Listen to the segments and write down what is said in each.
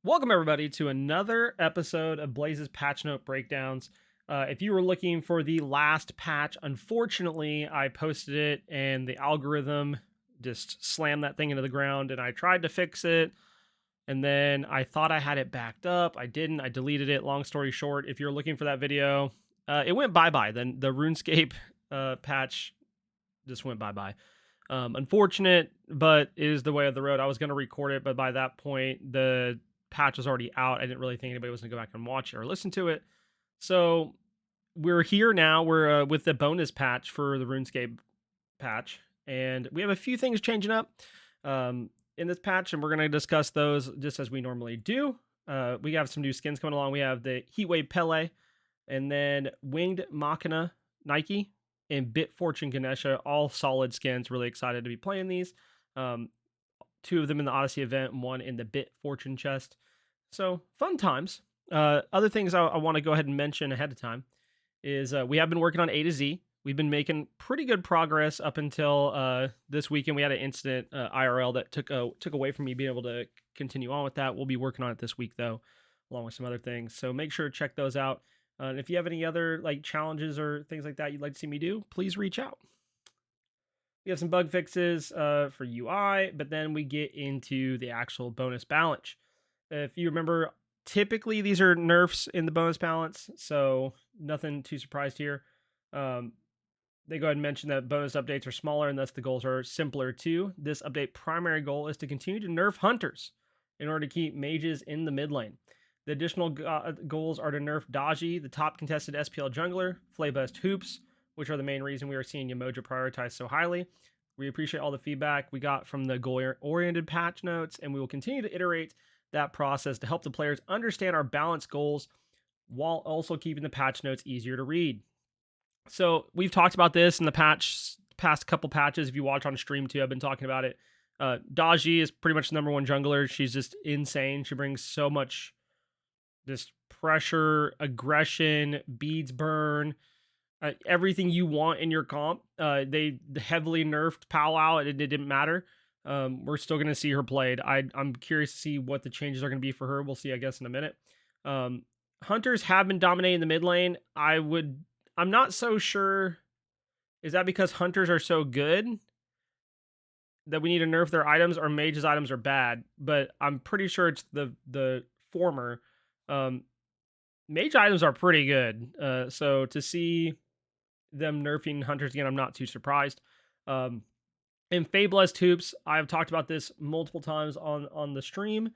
Welcome, everybody, to another episode of Blaze's Patch Note Breakdowns. If you were looking for the last patch, unfortunately, I posted it and the algorithm just slammed that thing into the ground, and I tried to fix it. And then I thought I had it backed up. I didn't. I deleted it. Long story short, if you're looking for that video, it went bye bye. Then the RuneScape patch just went bye bye. Unfortunate, but it is the way of the road. I was going to record it, but by that point, the patch was already out. I didn't really think anybody was going to go back and watch it or listen to it. So we're here now. We're with the bonus patch for the RuneScape patch, and we have a few things changing up in this patch, and we're going to discuss those just as we normally do. We have some new skins coming along. We have the Heatwave Pele, and then Winged Machina Nike, and Bit Fortune Ganesha, all solid skins. Really excited to be playing these. Two of them in the Odyssey event, and one in the Bit Fortune chest. So fun times. Other things I want to go ahead and mention ahead of time is we have been working on A to Z. We've been making pretty good progress up until this weekend. We had an incident IRL that took away from me being able to continue on with that. We'll be working on it this week though, along with some other things. So make sure to check those out. And if you have any other like challenges or things like that you'd like to see me do, please reach out. We have some bug fixes for UI, but then we get into the actual bonus balance. If you remember, typically these are nerfs in the bonus balance, so nothing too surprised here. They go ahead and mention that bonus updates are smaller and thus the goals are simpler too. This update primary goal is to continue to nerf hunters in order to keep mages in the mid lane. The additional goals are to nerf Daji, the top contested SPL jungler, Flaybust Hoops, which are the main reason we are seeing Yamoja prioritized so highly. We appreciate all the feedback we got from the goal-oriented patch notes, and we will continue to iterate that process to help the players understand our balanced goals while also keeping the patch notes easier to read. So we've talked about this in the past couple patches. If you watch on stream too, I've been talking about it. Daji is pretty much the number one jungler. She's just insane. She brings so much just pressure, aggression, beads burn, everything you want in your comp. They heavily nerfed Powwow, and it didn't matter. We're still going to see her played. I'm curious to see what the changes are going to be for her. We'll see, I guess, in a minute. Hunters have been dominating the mid lane. I'm not so sure. Is that because hunters are so good that we need to nerf their items, or mages' items are bad? But I'm pretty sure it's the former. Mage items are pretty good. So to see them nerfing hunters again, I'm not too surprised. In Fabulous Hoops, I've talked about this multiple times on the stream.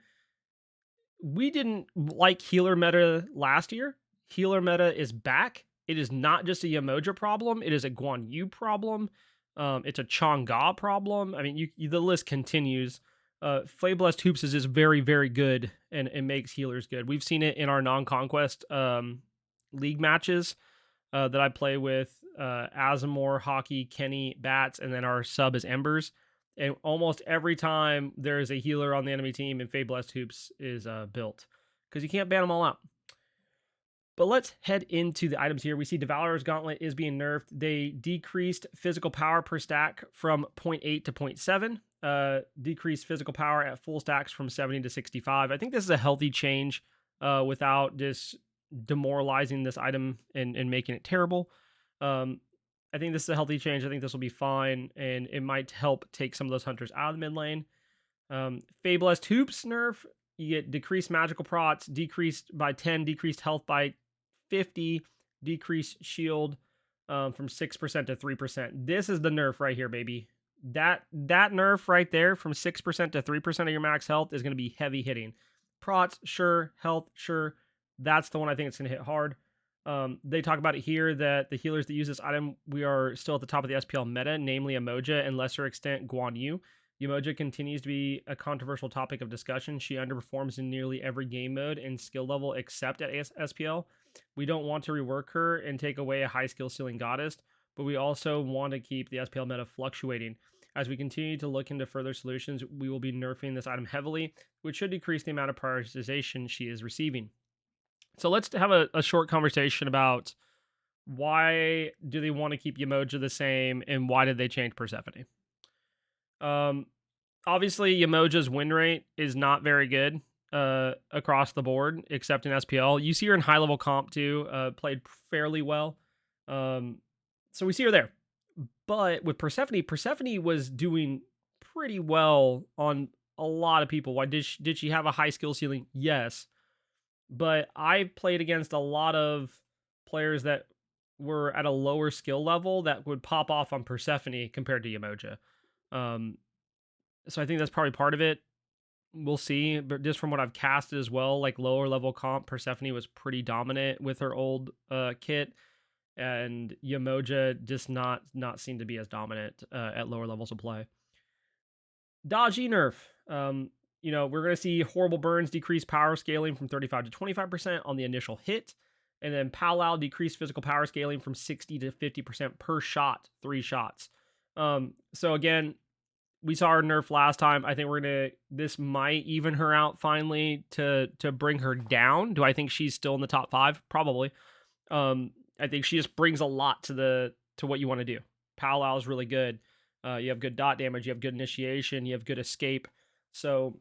We didn't like healer meta last year. Healer meta is back. It is not just a Yamoja problem. It is a Guan Yu problem. It's a Chang'e problem. I mean, the list continues. Flablest Hoops is just very, very good and it makes healers good. We've seen it in our non-conquest league matches that I play with Azamor, Hockey, Kenny, Bats, and then our sub is Embers. And almost every time there is a healer on the enemy team, and Fabulous Hoops is built, because you can't ban them all out. But let's head into the items here. We see Devourer's Gauntlet is being nerfed. They decreased physical power per stack from 0.8 to 0.7. Decreased physical power at full stacks from 70 to 65. I think this is a healthy change without just demoralizing this item and making it terrible. I think this is a healthy change. I think this will be fine, and it might help take some of those hunters out of the mid lane. Fabulous Hoops nerf. You get decreased magical procs, decreased by 10, decreased health by 50, decreased shield from 6% to 3%. This is the nerf right here, baby. That nerf right there from 6% to 3% of your max health is going to be heavy hitting. Procs, sure. Health, sure. That's the one I think it's going to hit hard. They talk about it here that the healers that use this item, we are still at the top of the SPL meta, namely Yamoja and lesser extent Guan Yu. Yamoja continues to be a controversial topic of discussion. She underperforms in nearly every game mode and skill level except at SPL. We don't want to rework her and take away a high skill ceiling goddess, but we also want to keep the SPL meta fluctuating. As we continue to look into further solutions, we will be nerfing this item heavily, which should decrease the amount of prioritization she is receiving. So let's have a short conversation about why do they want to keep Yamoja the same and why did they change Persephone? Obviously, Yamoja's win rate is not very good. across the board, except in SPL. You see her in high level comp too. Played fairly well. So we see her there. But with Persephone was doing pretty well on a lot of people. Why did she have a high skill ceiling? Yes. But I played against a lot of players that were at a lower skill level that would pop off on Persephone compared to Yemoja. So I think that's probably part of it. We'll see, but just from what I've casted as well, like lower level comp, Persephone was pretty dominant with her old kit, and Yemoja just not seem to be as dominant at lower levels of play. Dodgy nerf. We're going to see horrible burns decrease power scaling from 35 to 25% on the initial hit, and then Powwow decrease physical power scaling from 60 to 50% per shot, 3 shots. So again, we saw her nerf last time. I think this might even her out finally to bring her down. Do I think she's still in the top 5? Probably. I think she just brings a lot to what you want to do. Powwow is really good. You have good dot damage. You have good initiation. You have good escape. So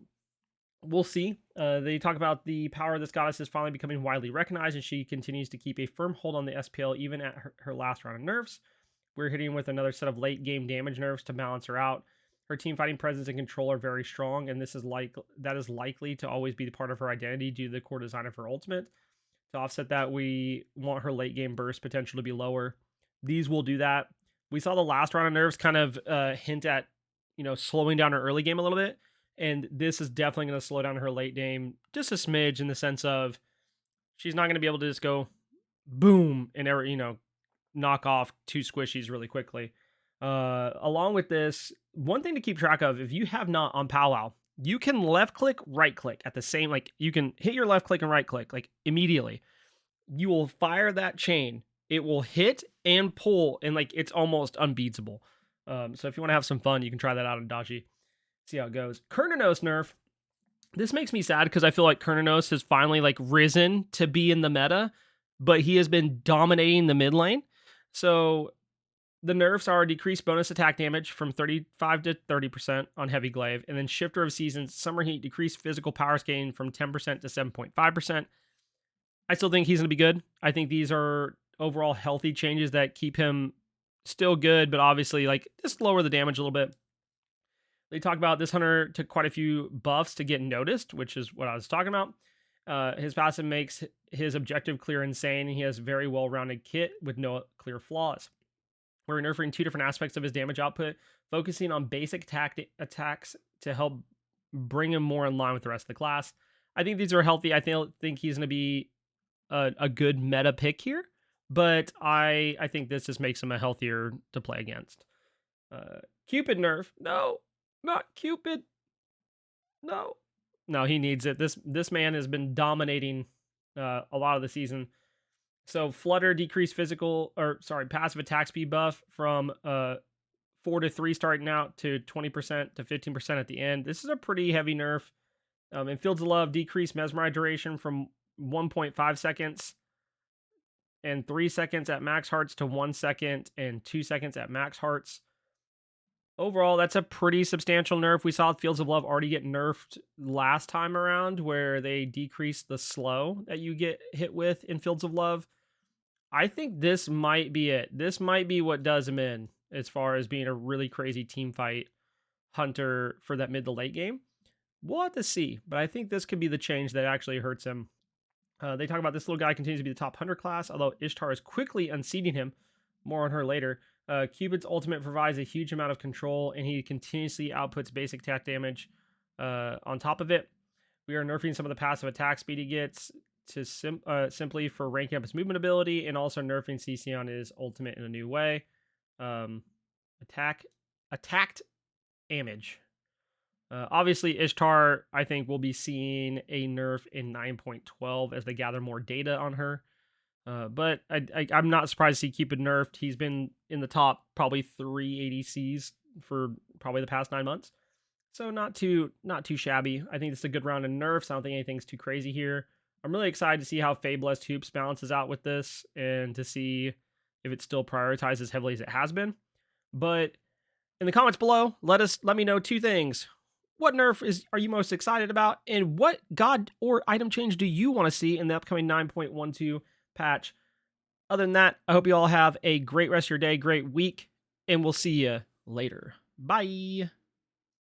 we'll see. They talk about the power of this goddess is finally becoming widely recognized, and she continues to keep a firm hold on the SPL even at her last round of nerfs. We're hitting with another set of late game damage nerfs to balance her out. Her team fighting presence and control are very strong, and that is likely to always be part of her identity due to the core design of her ultimate. To offset that, we want her late game burst potential to be lower. These will do that. We saw the last round of nerfs kind of hint at, slowing down her early game a little bit, and this is definitely going to slow down her late game just a smidge in the sense of she's not going to be able to just go boom and knock off 2 squishies really quickly. Along with this, one thing to keep track of, if you have not on Powwow, you can left click, right click at the same, you can hit your left click and right click, immediately. You will fire that chain. It will hit and pull, and it's almost unbeatable. So if you want to have some fun, you can try that out on Dodgy. See how it goes. Kernanos nerf. This makes me sad because I feel like Kernanos has finally risen to be in the meta, but he has been dominating the mid lane. So the nerfs are decreased bonus attack damage from 35 to 30% on Heavy Glaive, and then Shifter of Seasons, Summer Heat, decreased physical power scaling from 10% to 7.5%. I still think he's going to be good. I think these are overall healthy changes that keep him still good, but obviously just lower the damage a little bit. They talk about this hunter took quite a few buffs to get noticed, which is what I was talking about. His passive makes his objective clear insane, and he has very well-rounded kit with no clear flaws. We're nerfing 2 different aspects of his damage output, focusing on basic attacks to help bring him more in line with the rest of the class. I think these are healthy. I think he's going to be a good meta pick here, but I think this just makes him a healthier to play against. Cupid nerf. No, not Cupid. No, he needs it. This man has been dominating a lot of the season. So Flutter decreased passive attack speed buff from 4 to 3 starting out to 20% to 15% at the end. This is a pretty heavy nerf. In Fields of Love, decreased mesmerize duration from 1.5 seconds and 3 seconds at max hearts to 1 second and 2 seconds at max hearts. Overall, that's a pretty substantial nerf. We saw Fields of Love already get nerfed last time around, where they decreased the slow that you get hit with in Fields of Love. I think this might be it. This might be what does him in as far as being a really crazy team fight hunter for that mid to late game. We'll have to see, but I think this could be the change that actually hurts him. They talk about this little guy continues to be the top hunter class, although Ishtar is quickly unseating him. More on her later. Cupid's ultimate provides a huge amount of control, and he continuously outputs basic attack damage on top of it. We are nerfing some of the passive attack speed he gets to simply for ranking up his movement ability, and also nerfing CC on his ultimate in a new way. Attacked damage. Obviously, Ishtar, I think, will be seeing a nerf in 9.12 as they gather more data on her. But I'm not surprised to see Cupid nerfed. He's been in the top probably 3 ADCs for probably the past 9 months. So not too shabby. I think it's a good round of nerfs. I don't think anything's too crazy here. I'm really excited to see how Fabulous Hoops balances out with this and to see if it's still prioritized as heavily as it has been. But in the comments below, let me know 2 things. what nerf are you most excited about, and what god or item change do you want to see in the upcoming 9.12 patch. Other than that, I hope you all have a great rest of your day, great week, and we'll see you later. Bye.